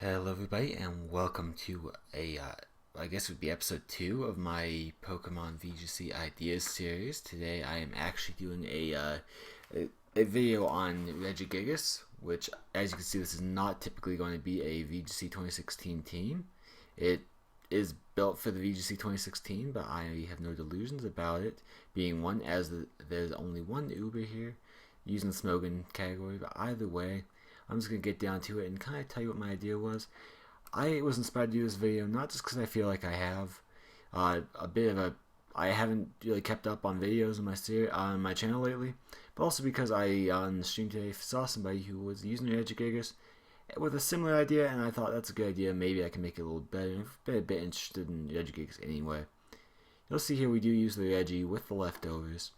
Hello everybody and welcome to I guess it would be episode 2 of my Pokemon VGC Ideas series. Today I am actually doing a video on Regigigas, which as you can see this is not typically going to be a VGC 2016 team. It is built for the VGC 2016, but I have no delusions about it being one, as there's only one Uber here using the Smogon category, but either way I'm just going to get down to it and kind of tell you what my idea was. I was inspired to do this video not just because I feel like I have I haven't really kept up on videos on my channel lately, but also because I on the stream today saw somebody who was using Regigigas with a similar idea, and I thought that's a good idea. Maybe I can make it a little better. I've been a bit interested in Regigigas anyway. You'll see here we do use the Regi with the leftovers,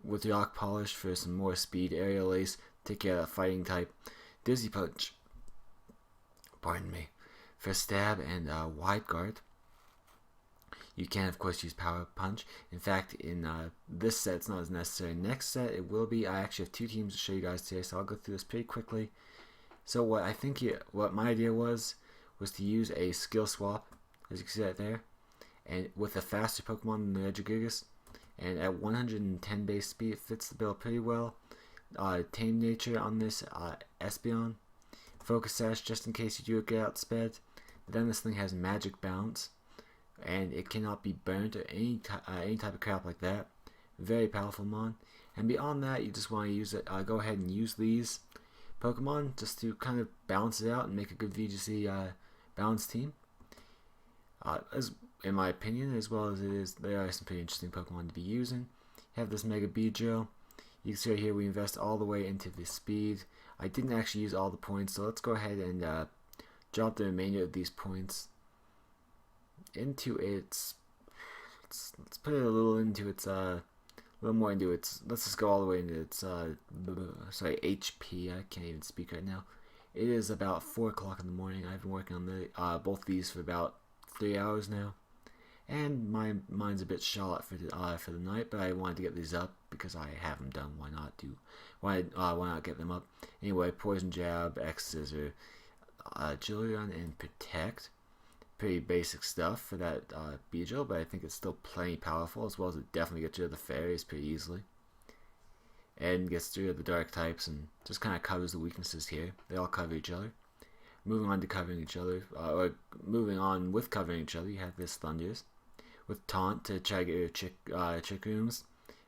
with Rock Polish for some more speed, Aerial Ace, take care of that fighting type, Dizzy Punch, pardon me, for stab and wide guard. You can of course use Power Punch. In fact, in this set it's not as necessary. Next set it will be. I actually have two teams to show you guys today, so I'll go through this pretty quickly. So what my idea was to use a skill swap, as you can see right there, and with a faster Pokemon than the Regigigas, and at 110 base speed it fits the bill pretty well. Tame Nature on this Espeon, Focus Sash just in case you do get outsped. Then this thing has Magic Bounce, and it cannot be burnt or any type of crap like that. Very powerful mon. And beyond that, you just want to use it. Go ahead and use these Pokemon just to kind of balance it out and make a good VGC balanced team. As in my opinion, as well as it is, there are some pretty interesting Pokemon to be using. You have this Mega Beedrill. You can see right here we invest all the way into the speed. I didn't actually use all the points, so let's go ahead and drop the remainder of these points into its. Let's put it a little into its a little more into its. Let's just go all the way into its HP. I can't even speak right now. It is about 4 o'clock in the morning. I've been working on both these for about 3 hours now. And my mind's a bit shot for the night, but I wanted to get these up because I have them done. Why not get them up? Anyway, Poison Jab, X Scissor, Agility Run, and Protect. Pretty basic stuff for that Beedrill, but I think it's still plenty powerful, as well as it definitely gets rid of the fairies pretty easily. And gets rid of the dark types and just kind of covers the weaknesses here. They all cover each other. Moving on to covering each other, or moving on with covering each other, you have this Thunders with Taunt to try to get your Trick Rooms,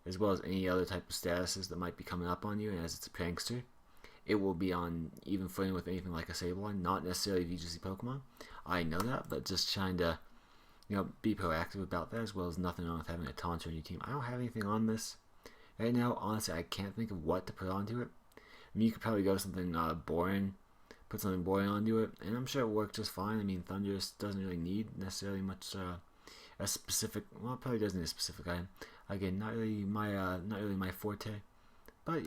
as well as any other type of statuses that might be coming up on you. And as it's a prankster, it will be on even footing with anything like a Sableye, not necessarily VGC Pokemon. I know that, but just trying to, be proactive about that, as well as nothing wrong with having a Taunter on your team. I don't have anything on this right now. Honestly, I can't think of what to put onto it. I mean, you could probably go something boring. Put something boring onto it, and I'm sure it worked just fine. I mean, Thundurus doesn't really need necessarily much a specific. Well, it probably doesn't need a specific item. Again, not really my forte. But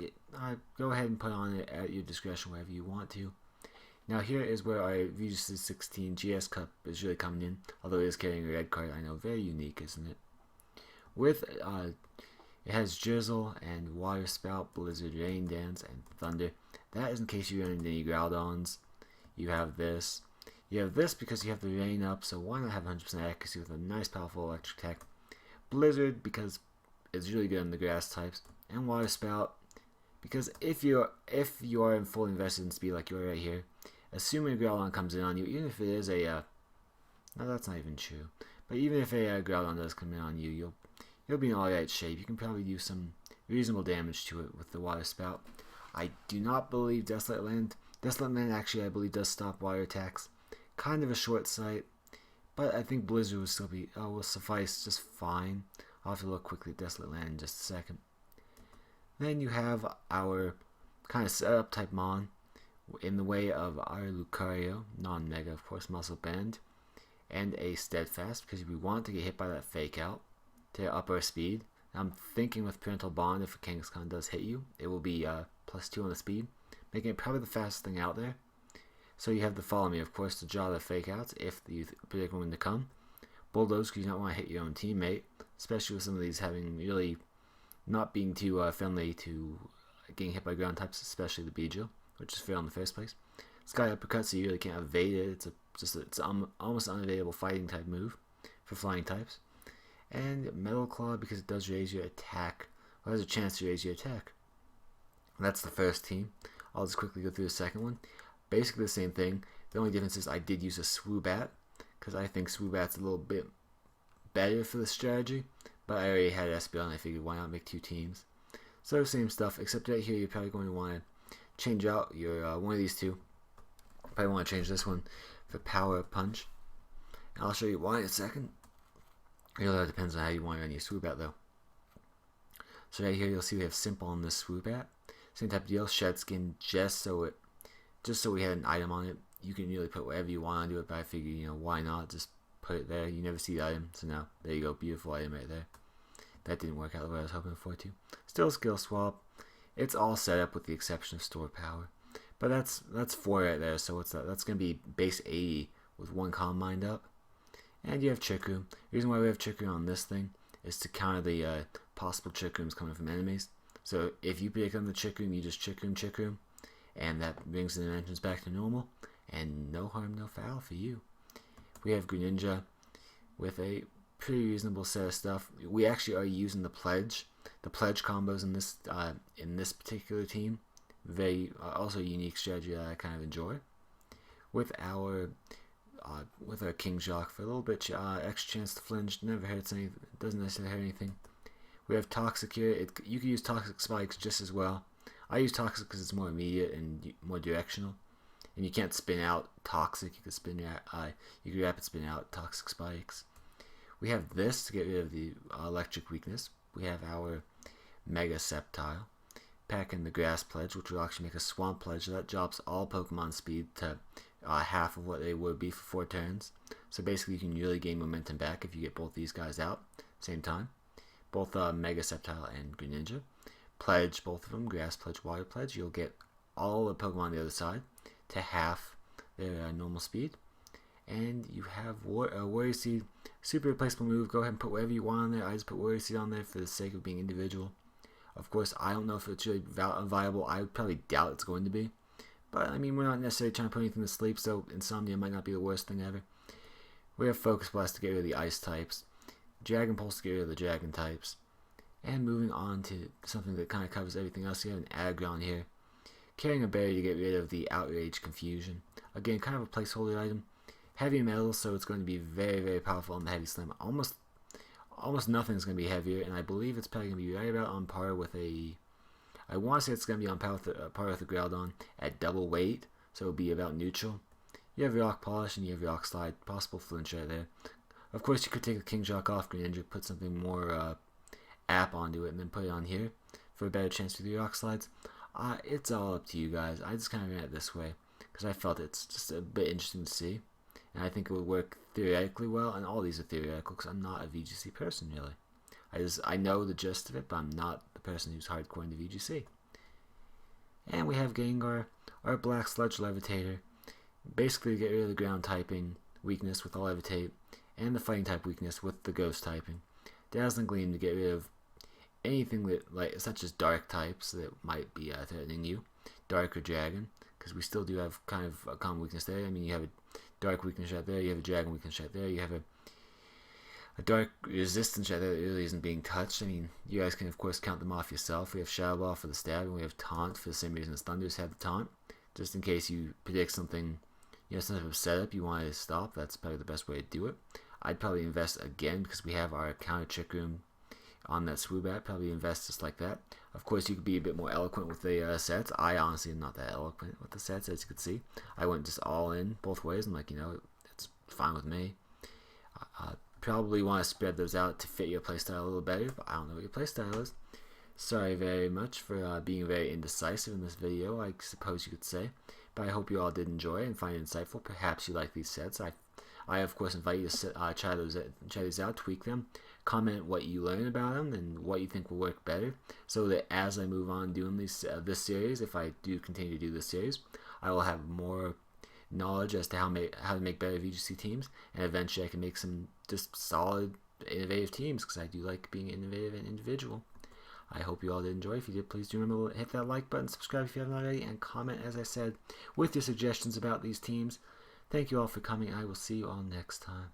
go ahead and put on it at your discretion, wherever you want to. Now here is where our VGC 16 GS Cup is really coming in. Although it is carrying a red card, I know, very unique, isn't it? With it has Drizzle and Water Spout, Blizzard, Rain Dance, and Thunder. That is in case you run into any Groudons. You have this. You have this because you have the Rain up, so why not have 100% accuracy with a nice powerful electric attack. Blizzard because it's really good on the grass types. And Water Spout because if you are in full invested in speed like you are right here, assuming a Groudon comes in on you, even if it is a no, that's not even true. But even if a Groudon does come in on you, you'll be in alright shape. You can probably do some reasonable damage to it with the Water Spout. I do not believe Desolate Land. Desolate Land actually, I believe, does stop water attacks. Kind of a short sight, but I think Blizzard will suffice just fine. I'll have to look quickly at Desolate Land in just a second. Then you have our kind of setup type mon in the way of our Lucario, non-mega, of course, Muscle Bend, and a Steadfast because we want to get hit by that Fake Out to up our speed. I'm thinking with Parental Bond, if a Kangaskhan does hit you, it will be +2 on the speed, making it probably the fastest thing out there. So you have the Follow Me, of course, to draw the Fake Outs if you predict when to come. Bulldoze, because you don't want to hit your own teammate, especially with some of these having really not being too friendly to getting hit by ground types, especially the Beedrill, which is fair in the first place. Sky Uppercut, so you really can't evade it. It's almost unevadable fighting type move for flying types. And Metal Claw, because it does raise your attack. Well, has a chance to raise your attack. That's the first team. I'll just quickly go through the second one. Basically the same thing. The only difference is I did use a Swoobat, because I think Swoobat's a little bit better for the strategy. But I already had SBL and I figured why not make 2 teams. So same stuff, except right here you're probably going to want to change out your one of these two. Probably want to change this one for Power Punch. And I'll show you why in a second. It really depends on how you want to run your Swoobat though. So right here you'll see we have Simple on this Swoobat. Same type of deal, Shed Skin, just so we had an item on it. You can really put whatever you want onto it, but I figured, why not just put it there. You never see the item, so now there you go, beautiful item right there. That didn't work out the way I was hoping for it to. Still skill swap. It's all set up with the exception of store power. But that's 4 right there, so what's that? That's gonna be base 80 with 1 Calm Mind up. And you have Trick Room. The reason why we have Trick Room on this thing is to counter the possible Trick Rooms coming from enemies. So if you predict on the Trick Room, you just Trick Room, and that brings the dimensions back to normal, and no harm, no foul for you. We have Greninja with a pretty reasonable set of stuff. We actually are using the pledge combos in this particular team. Very also a unique strategy that I kind of enjoy. With our King Jock for a little bit extra chance to flinch, never hurts anything. Doesn't necessarily hurt anything. We have Toxic here. You can use Toxic Spikes just as well. I use Toxic because it's more immediate and more directional. And you can't spin out Toxic. You can rapid spin out Toxic Spikes. We have this to get rid of the electric weakness. We have our Mega Sceptile. Pack in the Grass Pledge, which will actually make a Swamp Pledge. So that drops all Pokemon speed to half of what they would be for 4 turns. So basically you can really gain momentum back if you get both these guys out same time. Both Mega Sceptile and Greninja. Pledge both of them, Grass Pledge, Water Pledge. You'll get all the Pokemon on the other side to half their normal speed. And you have Worry Seed, super replaceable move. Go ahead and put whatever you want on there. I just put Worry Seed on there for the sake of being individual. Of course, I don't know if it's really viable. I would probably doubt it's going to be. But, I mean, we're not necessarily trying to put anything to sleep, so Insomnia might not be the worst thing ever. We have Focus Blast to get rid of the Ice types. Dragon Pulse to get rid of the Dragon types. And moving on to something that kind of covers everything else, you have an Aggron here. Carrying a Berry to get rid of the Outrage Confusion. Again, kind of a placeholder item. Heavy metal, so it's going to be very, very powerful on the Heavy Slam. Almost nothing's going to be heavier, and I believe it's probably going to be right about on par with I want to say it's going to be on par with the Groudon at double weight, so it'll be about neutral. You have Rock Polish and you have Rock Slide, possible flinch right there. Of course, you could take the King Jock off Greninja, put something more app onto it, and then put it on here for a better chance with the Rock Slides. It's all up to you guys. I just kind of ran it this way because I felt it's just a bit interesting to see. And I think it would work theoretically well, and all these are theoretical because I'm not a VGC person really. I know the gist of it, but I'm not the person who's hardcore into VGC. And we have Gengar, our Black Sludge Levitator, basically to get rid of the ground typing weakness with all Levitate, and the fighting type weakness with the ghost typing. Dazzling Gleam to get rid of anything that such as dark types that might be threatening you, dark or dragon, because we still do have kind of a common weakness there. I mean, you have a dark weakness right there, you have a dragon weakness right there, you have a dark resistance right there that really isn't being touched. I mean, you guys can of course count them off yourself. We have Shadow Ball for the stab, and we have Taunt for the same reason as Thunders had the Taunt, just in case you predict something, some type of setup you want to stop. That's probably the best way to do it. I'd probably invest again because we have our counter Trick Room on that Swoobat. Probably invest just like that. Of course, you could be a bit more eloquent with the sets. I honestly am not that eloquent with the sets, as you can see. I went just all in both ways. I'm like, it's fine with me. Probably want to spread those out to fit your playstyle a little better, but I don't know what your playstyle is. Sorry very much for being very indecisive in this video, I suppose you could say. But I hope you all did enjoy and find it insightful. Perhaps you like these sets. I of course invite you to try these out, tweak them, comment what you learn about them and what you think will work better, so that as I move on doing this series, if I do continue to do this series, I will have more knowledge as to how to make better VGC teams, and eventually I can make some just solid, innovative teams because I do like being innovative and individual. I hope you all did enjoy. If you did, please do remember to hit that like button, subscribe if you haven't already, and comment, as I said, with your suggestions about these teams. Thank you all for coming. I will see you all next time.